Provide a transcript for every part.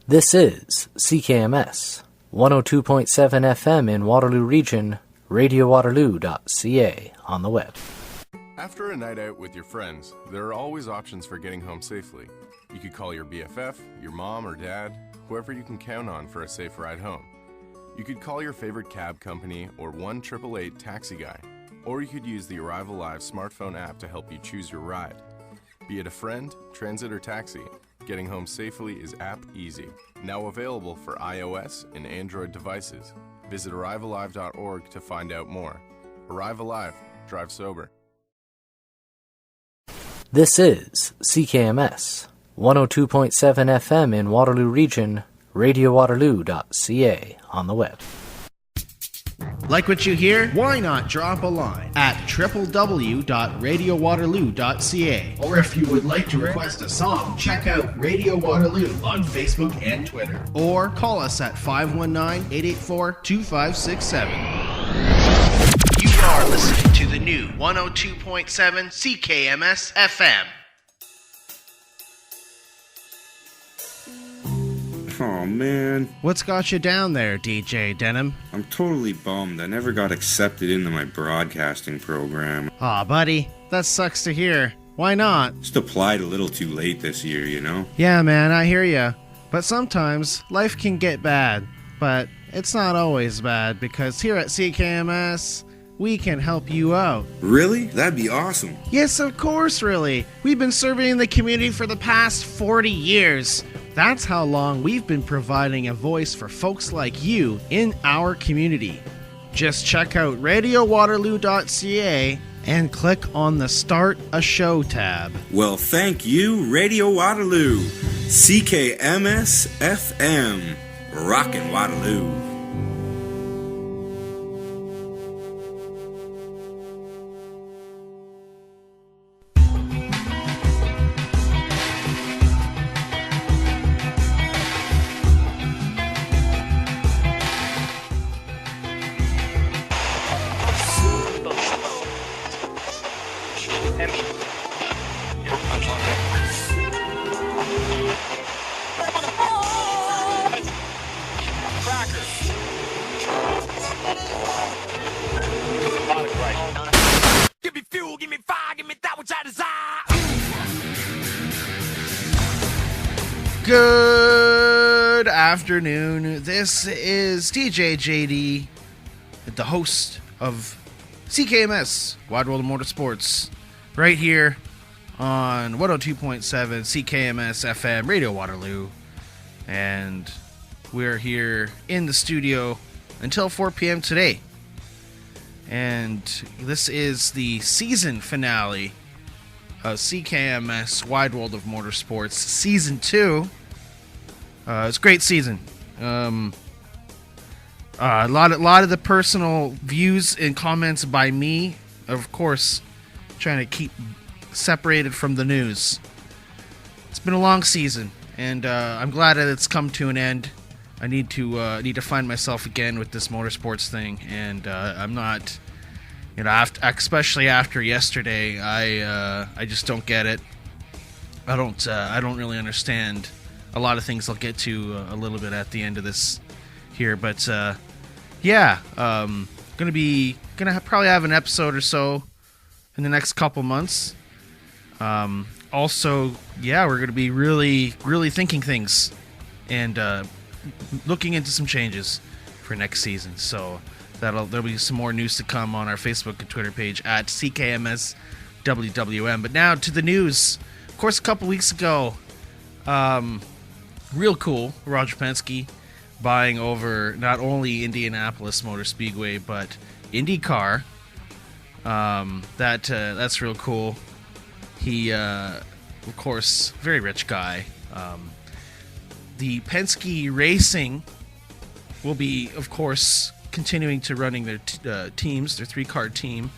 This is CKMS, 102.7 FM in Waterloo Region, radiowaterloo.ca on the web. After a night out with your friends, there are always options for getting home safely. You could call your BFF, your mom or dad, whoever you can count on for a safe ride home. You could call your favorite cab company or 1-888 taxi guy. Or you could use the Arrive Alive smartphone app to help you choose your ride. Be it a friend, transit, or taxi, getting home safely is app easy. Now available for iOS and Android devices. Visit arrivealive.org to find out more. Arrive Alive. Drive sober. This is CKMS, 102.7 FM in Waterloo Region, radiowaterloo.ca on the web. Like what you hear? Why not drop a line at www.radiowaterloo.ca? Or if you would like to request a song, check out Radio Waterloo on Facebook and Twitter. Or call us at 519-884-2567. You are listening to the new 102.7 CKMS FM. Oh man. What's got you down there, DJ Denim? I'm totally bummed. I never got accepted into my broadcasting program. Aw, buddy, that sucks to hear. Why not? Just applied a little too late this year, you know? Yeah, man, I hear ya. But sometimes life can get bad. But it's not always bad, because here at CKMS, we can help you out. Really? That'd be awesome. Yes, of course, really. We've been serving the community for the past 40 years. That's how long we've been providing a voice for folks like you in our community. Just check out radiowaterloo.ca and click on the Start a Show tab. Well, thank you, Radio Waterloo. CKMS FM. Rockin' Waterloo. Good afternoon. This is DJ JD, the host of CKMS, Wide World of Motorsports, right here on 102.7 CKMS FM, Radio Waterloo. And we're here in the studio until 4 p.m. today. And this is the season finale of CKMS Wide World of Motorsports Season 2. It's a great season. A lot of the personal views and comments by me, of course, trying to keep separated from the news. It's been a long season, and I'm glad that it's come to an end. I need to find myself again with this motorsports thing, and I'm not, especially after yesterday, I just don't get it. I don't really understand a lot of things. I'll get to a little bit at the end of this here, but gonna probably have an episode or so in the next couple months. Also, we're gonna be really thinking things and looking into some changes for next season. So there'll be some more news to come on our Facebook and Twitter page at CKMS WWM. But now to the news. Of course, a couple weeks ago, real cool, Roger Penske buying over not only Indianapolis Motor Speedway but IndyCar. That's real cool. He, of course, very rich guy. The Penske Racing will be, of course, continuing to running their teams, their 3-car team,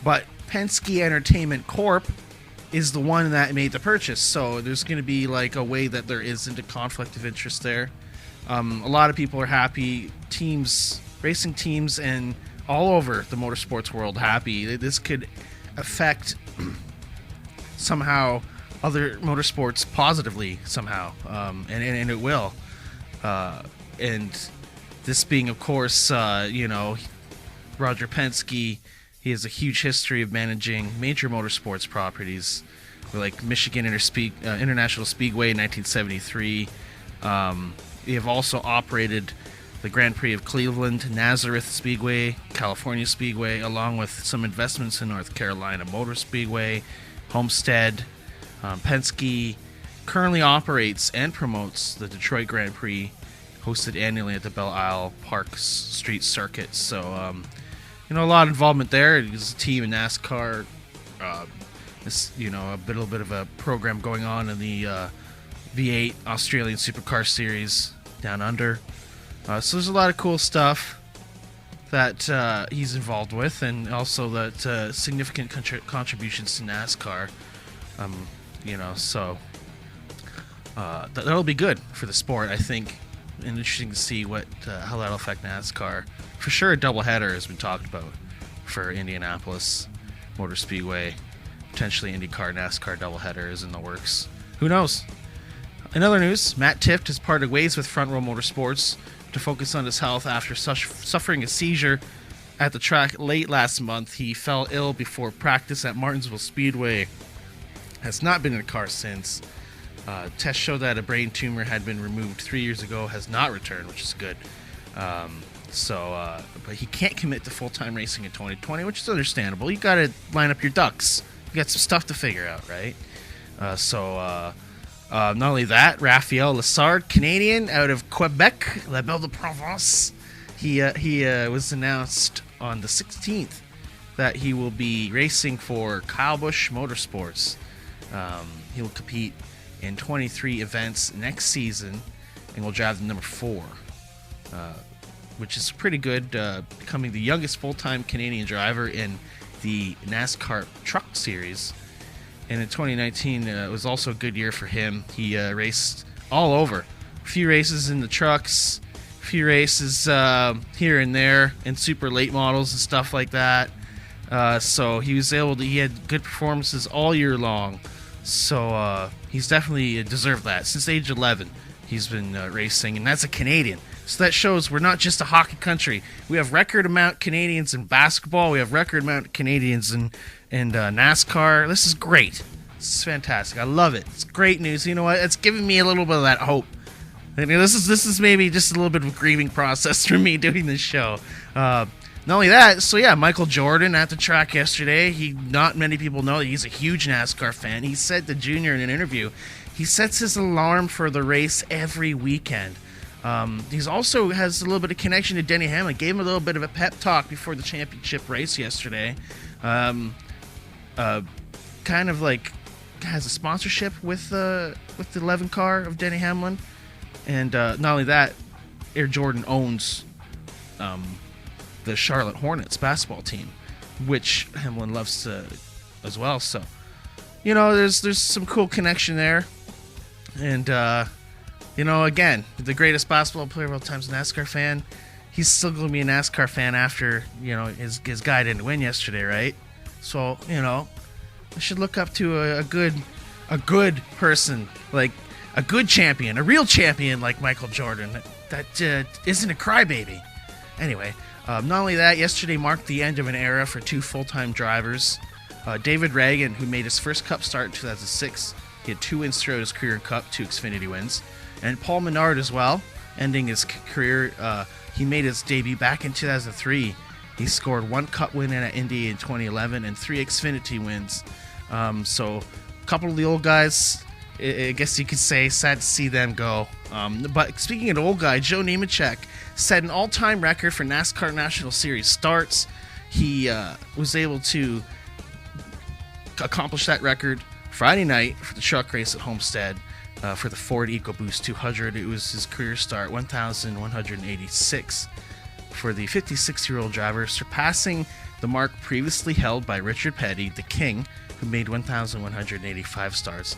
but Penske Entertainment Corp is the one that made the purchase, so there's going to be like a way that there isn't a conflict of interest there. A lot of people are happy, racing teams, and all over the motorsports world happy. This could affect somehow other motorsports positively somehow, and it will. And this being, of course, Roger Penske. He has a huge history of managing major motorsports properties, like Michigan International Speedway in 1973. They have also operated the Grand Prix of Cleveland, Nazareth Speedway, California Speedway, along with some investments in North Carolina Motor Speedway, Homestead. Penske currently operates and promotes the Detroit Grand Prix, hosted annually at the Belle Isle Park Street Circuit. So, a lot of involvement there. There's a team in NASCAR. A bit of a program going on in the V8 Australian Supercar Series down under. So there's a lot of cool stuff that he's involved with, and also that significant contributions to NASCAR. That'll be good for the sport, I think, and interesting to see how that'll affect NASCAR. For sure, a doubleheader has been talked about for Indianapolis Motor Speedway. Potentially IndyCar, NASCAR doubleheader is in the works. Who knows? In other news, Matt Tifft has parted ways with Front Row Motorsports to focus on his health after suffering a seizure at the track late last month. He fell ill before practice at Martinsville Speedway. Has not been in a car since. Tests show that a brain tumor had been removed 3 years ago, has not returned, which is good. But he can't commit to full-time racing in 2020, which is understandable. You got to line up your ducks. You got some stuff to figure out, right? Not only that, Raphael Lessard, Canadian, out of Quebec, La Belle de Provence, he was announced on the 16th that he will be racing for Kyle Busch Motorsports. He will compete in 23 events next season, and will drive the number 4, which is pretty good, becoming the youngest full-time Canadian driver in the NASCAR Truck Series. And in 2019, it was also a good year for him. He raced all over. A few races in the trucks, a few races here and there, in super late models and stuff like that. So he had good performances all year long. So he's definitely deserved that. Since age 11, he's been racing, and that's a Canadian. So that shows we're not just a hockey country. We have record amount Canadians in basketball. We have record amount Canadians in NASCAR. This is great. This is fantastic. I love it. It's great news. You know what? It's giving me a little bit of that hope. I mean, this is maybe just a little bit of a grieving process for me doing this show. Not only that, Michael Jordan at the track yesterday. Not many people know that he's a huge NASCAR fan. He said to Junior in an interview, he sets his alarm for the race every weekend. He's also has a little bit of connection to Denny Hamlin. Gave him a little bit of a pep talk before the championship race yesterday. Kind of like has a sponsorship with the 11 car of Denny Hamlin, and not only that, Air Jordan owns the Charlotte Hornets basketball team, which Hamlin loves as well. So, there's some cool connection there, and again, the greatest basketball player of all time is a NASCAR fan. He's still going to be a NASCAR fan after his guy didn't win yesterday, right? So I should look up to a good person, like a good champion, a real champion like Michael Jordan that isn't a crybaby. Anyway, not only that, yesterday marked the end of an era for 2 full-time drivers. David Reagan, who made his first Cup start in 2006, he had 2 wins throughout his career in Cup, 2 Xfinity wins. And Paul Menard as well, ending his career. He made his debut back in 2003. He scored 1 Cup win at Indy in 2011 and 3 Xfinity wins. So a couple of the old guys, I guess you could say, sad to see them go. But speaking of old guy, Joe Nemechek set an all-time record for NASCAR National Series starts. He was able to accomplish that record Friday night for the truck race at Homestead for the Ford EcoBoost 200. It was his career start, 1,186 for the 56-year-old driver, surpassing the mark previously held by Richard Petty, the King, who made 1,185 starts,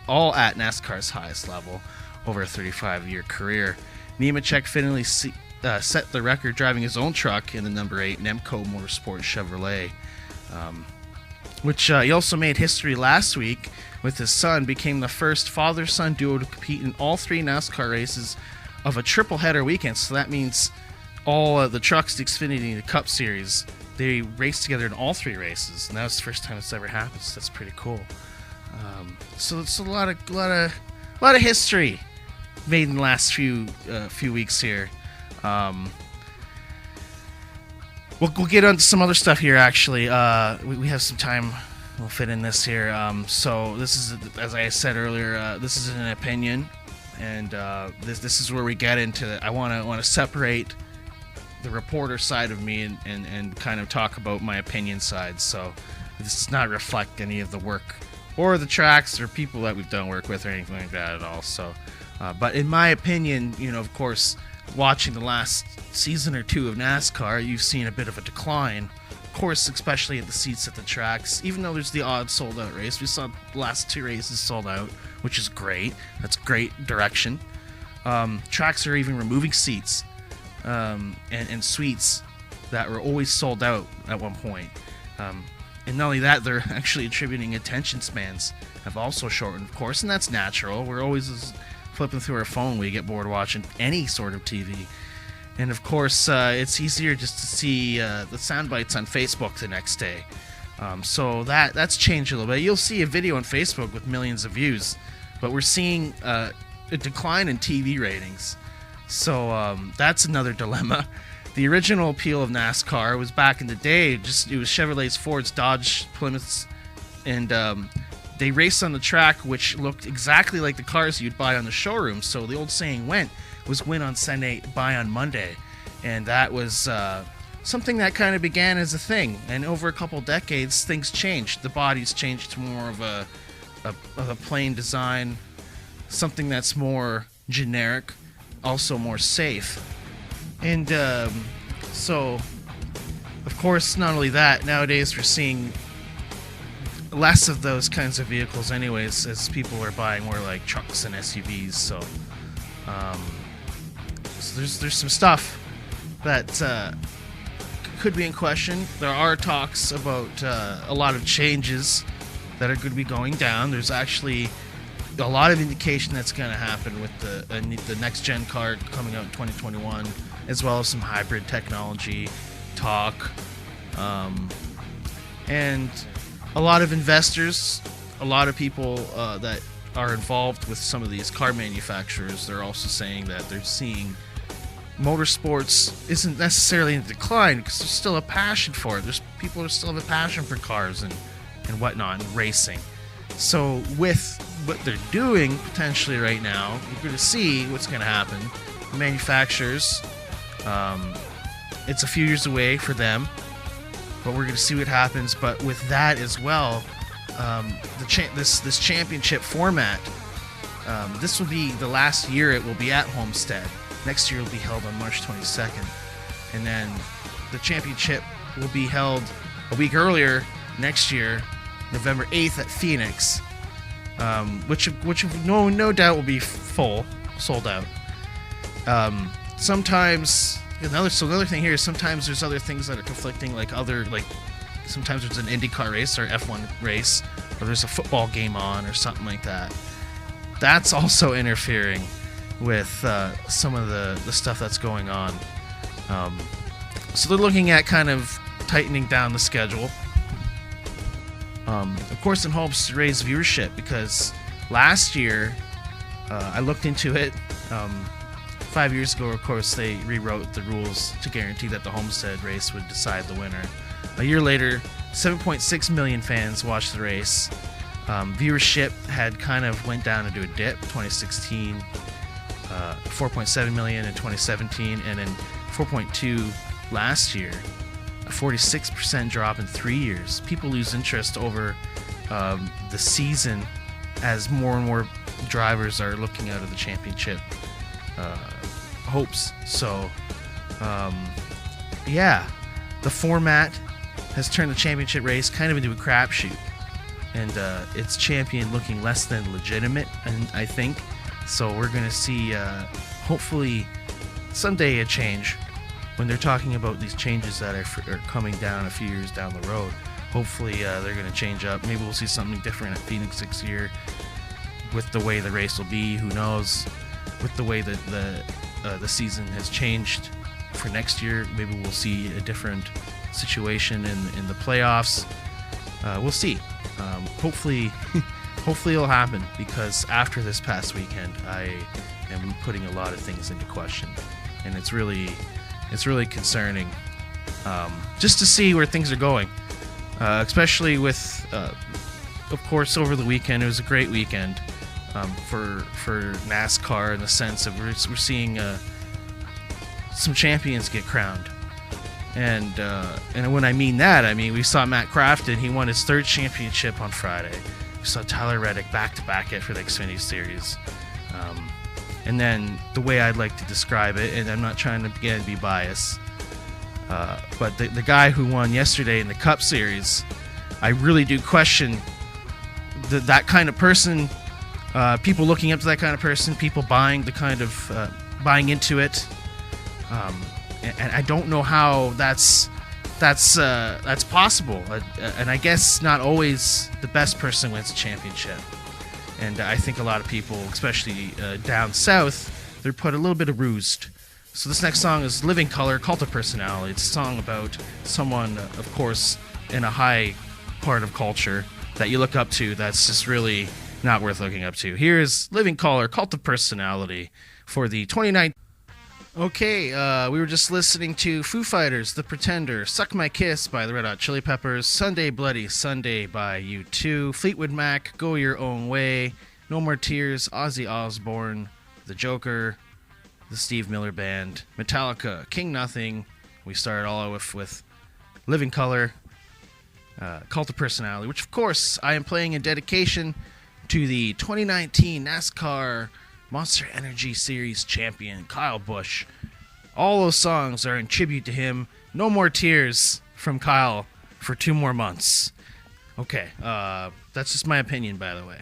all at NASCAR's highest level over a 35-year career. Nemechek finally set the record driving his own truck in the number 8 Nemco Motorsports Chevrolet, which he also made history last week with his son, became the first father-son duo to compete in all 3 NASCAR races of a triple header weekend. So that means all the trucks, the Xfinity, and the Cup Series, they race together in all 3 races, and that was the first time it's ever happened. So that's pretty cool. So it's a lot of history made in the last few weeks here. We'll get on to some other stuff here. Actually, we have some time. We'll fit in this here. So this is, as I said earlier, this is an opinion, and this is where we get into. I want to separate the reporter side of me and kind of talk about my opinion side. So this does not reflect any of the work or the tracks or people that we've done work with or anything like that at all. So, but in my opinion, of course, watching the last season or 2 of NASCAR, you've seen a bit of a decline. Of course, especially at the seats at the tracks. Even though there's the odd sold-out race, we saw the last 2 races sold out, which is great. That's great direction. Tracks are even removing seats and suites that were always sold out at one point. And not only that, they're actually attributing attention spans have also shortened, of course, and that's natural. We're always flipping through our phone when we get bored watching any sort of TV. And of course, it's easier just to see the sound bites on Facebook the next day. So that's changed a little bit. You'll see a video on Facebook with millions of views, but we're seeing a decline in TV ratings. So that's another dilemma. The original appeal of NASCAR was back in the day. It was Chevrolets, Fords, Dodge, Plymouths, and they raced on the track, which looked exactly like the cars you'd buy on the showroom. So the old saying was win on Sunday, buy on Monday. And that was something that kind of began as a thing. And over a couple decades, things changed. The bodies changed to more of a plain design, something that's more generic, also more safe. And so, of course, not only that, nowadays we're seeing less of those kinds of vehicles anyways, as people are buying more like trucks and SUVs. So there's some stuff that could be in question. There are talks about a lot of changes that are going to be going down. There's actually a lot of indication that's going to happen with the next gen car coming out in 2021, as well as some hybrid technology talk, and a lot of investors, a lot of people that are involved with some of these car manufacturers. They're also saying that they're seeing motorsports isn't necessarily in decline because there's still a passion for it. There's people who still have a passion for cars and whatnot and racing. So with what they're doing potentially right now, you're going to see what's going to happen. The manufacturers, it's a few years away for them, but we're going to see what happens. But with that as well, this championship format, this will be the last year it will be at Homestead. Next year it will be held on March 22nd, and then the championship will be held a week earlier next year, November 8th at Phoenix, which no doubt will be sold out. Sometimes another thing here is sometimes there's other things that are conflicting, like sometimes there's an IndyCar race or F1 race, or there's a football game on or something like that. That's also interfering with some of the stuff that's going on. So they're looking at kind of tightening down the schedule. Of course, in hopes to raise viewership, because last year I looked into it. 5 years ago, of course, they rewrote the rules to guarantee that the Homestead race would decide the winner. A year later, 7.6 million fans watched the race. Viewership had kind of went down into a dip. 2016, 4.7 million in 2017, and then 4.2 last year. A 46% drop in 3 years. People lose interest over the season as more and more drivers are looking out of the championship hopes. So, the format has turned the championship race kind of into a crapshoot, and its champion looking less than legitimate, and I think. So we're going to see, hopefully, someday a change when they're talking about these changes that are coming down a few years down the road. Hopefully they're going to change up. Maybe we'll see something different at Phoenix this year with the way the race will be. Who knows? With the way that the season has changed for next year. Maybe we'll see a different situation in the playoffs. We'll see. Hopefully it'll happen, because after this past weekend, I am putting a lot of things into question, and it's really concerning, just to see where things are going, especially with, of course, over the weekend. It was a great weekend for NASCAR, in the sense of we're seeing some champions get crowned. And when I mean that, I mean we saw Matt Crafton. He won his 3rd championship on Friday. We saw Tyler Reddick back-to-back for the Xfinity Series. And then the way I'd like to describe it, and I'm not trying to again be biased, but the guy who won yesterday in the Cup Series, I really do question that kind of person. People looking up to that kind of person. People buying buying into it. And I don't know how that's possible. And I guess not always the best person wins a championship. And I think a lot of people, especially down south, they're put a little bit of rused. So this next song is Living Color, Cult of Personality. It's a song about someone, of course, in a high part of culture that you look up to that's just really not worth looking up to. Here is Living Color, Cult of Personality for the 2019. Okay, we were just listening to Foo Fighters, The Pretender, Suck My Kiss by the Red Hot Chili Peppers, Sunday Bloody Sunday by U2, Fleetwood Mac, Go Your Own Way, No More Tears, Ozzy Osbourne, The Joker, the Steve Miller Band, Metallica, King Nothing. We started all out with Living Color, Cult of Personality, which of course I am playing in dedication to the 2019 NASCAR Monster Energy Series champion, Kyle Busch. All those songs are in tribute to him. No More Tears from Kyle for 2 more months. Okay, that's just my opinion, by the way,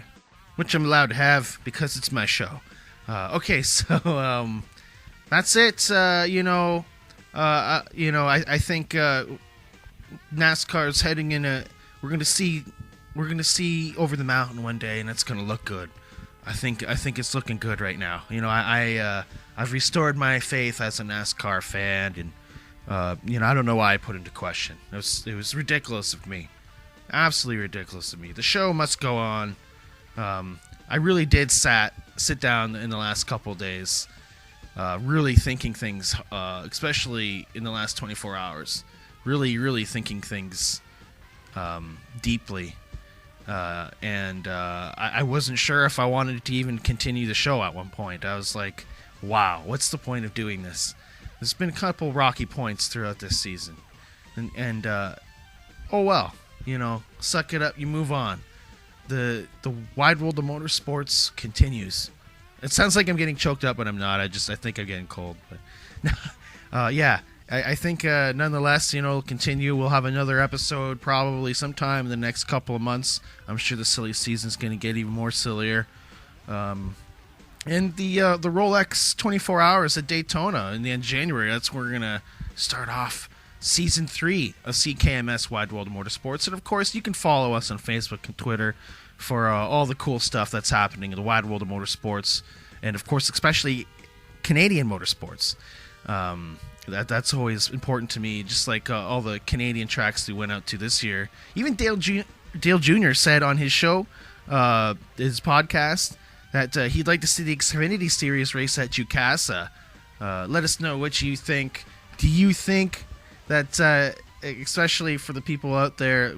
which I'm allowed to have because it's my show. Okay, so that's it. I think NASCAR's heading in a. We're gonna see over the mountain one day, and it's gonna look good. I think it's looking good right now. I've restored my faith as a NASCAR fan, and I don't know why I put it into question. It was ridiculous of me, absolutely ridiculous of me. The show must go on. I really did sit down in the last couple of days, really thinking things, especially in the last 24 hours. Really thinking things deeply. I wasn't sure if I wanted to even continue the show at one point. I was like, wow, what's the point of doing this? There's been a couple rocky points throughout this season. And oh well, suck it up, you move on. The wide world of motorsports continues. It sounds like I'm getting choked up, but I'm not. I think I'm getting cold. But yeah. I think, nonetheless, continue. We'll have another episode probably sometime in the next couple of months. I'm sure the silly season's going to get even more sillier. And the Rolex 24 Hours at Daytona in the end of January, that's where we're going to start off Season 3 of CKMS Wide World of Motorsports. And, of course, you can follow us on Facebook and Twitter for all the cool stuff that's happening in the Wide World of Motorsports. And, of course, especially Canadian motorsports. That's always important to me, just like all the Canadian tracks we went out to this year. Even Dale Jr. said on his show, his podcast, that he'd like to see the Xfinity Series race at Jukasa. Let us know what you think. Do you think that, especially for the people out there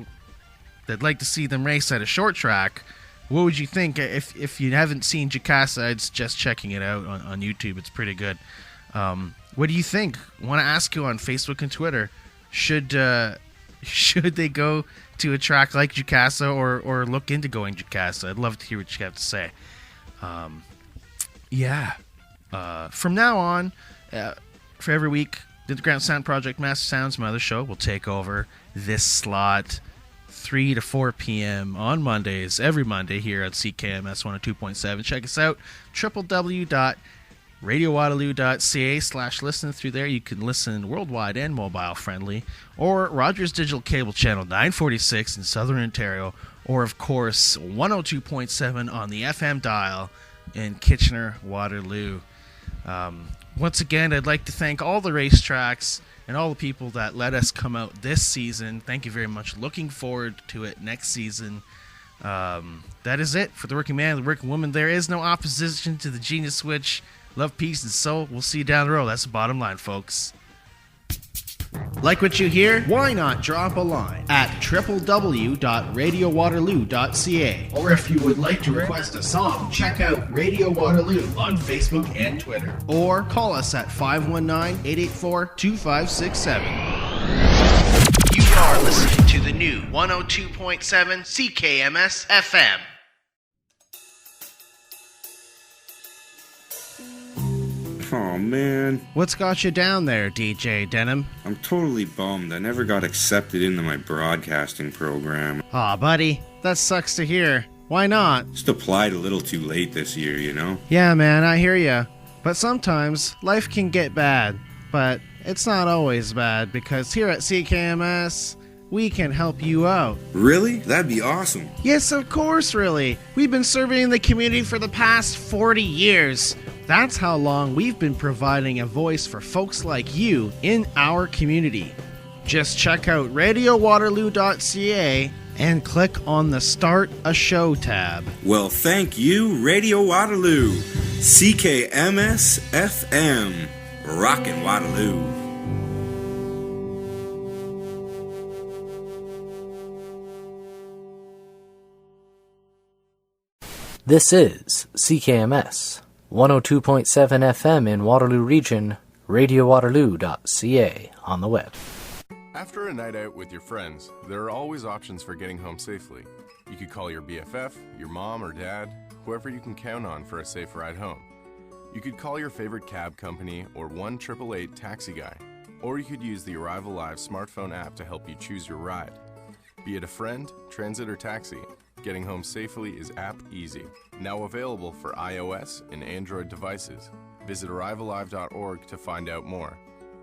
that'd like to see them race at a short track, what would you think? If you haven't seen Jukasa, I'd suggest checking it out on YouTube. It's pretty good. What do you think? I want to ask you on Facebook and Twitter. Should they go to a track like Jukasa or look into going Jukasa? I'd love to hear what you have to say. From now on, for every week, the Underground Sound Project, Master Sounds, my other show, will take over this slot 3 to 4 p.m. on Mondays, every Monday here at CKMS 102.7. Check us out, www.radiowaterloo.ca/listen. Through there you can listen worldwide and mobile friendly, or Rogers Digital Cable Channel 946 in Southern Ontario, or of course 102.7 on the FM dial in Kitchener, Waterloo. Once again, I'd like to thank all the racetracks and all the people that let us come out this season. Thank you very much. Looking forward to it next season. That is it for the working man and the working woman. There is no opposition to the genius switch. Love, peace, and soul. We'll see you down the road. That's the bottom line, folks. Like what you hear? Why not drop a line at www.radiowaterloo.ca. Or if you would like to request a song, check out Radio Waterloo on Facebook and Twitter. Or call us at 519-884-2567. You are listening to the new 102.7 CKMS FM. Oh man. What's got you down there, DJ Denham? I'm totally bummed. I never got accepted into my broadcasting program. Aw, buddy, that sucks to hear. Why not? Just applied a little too late this year, you know? Yeah, man, I hear ya. But sometimes life can get bad. But it's not always bad, because here at CKMS, we can help you out. Really? That'd be awesome. Yes, of course, really. We've been serving the community for the past 40 years. That's how long we've been providing a voice for folks like you in our community. Just check out radiowaterloo.ca and click on the Start a Show tab. Well, thank you, Radio Waterloo. CKMS FM. Rockin' Waterloo. This is CKMS 102.7 FM in Waterloo Region, radiowaterloo.ca on the web. After a night out with your friends, there are always options for getting home safely. You could call your BFF, your mom or dad, whoever you can count on for a safe ride home. You could call your favorite cab company or 1-888 taxi guy. Or you could use the Arrival Live smartphone app to help you choose your ride. Be it a friend, transit, or taxi, getting home safely is app easy. Now available for iOS and Android devices. Visit arrivallive.org to find out more.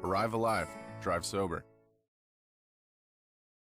Arrive Alive, drive sober.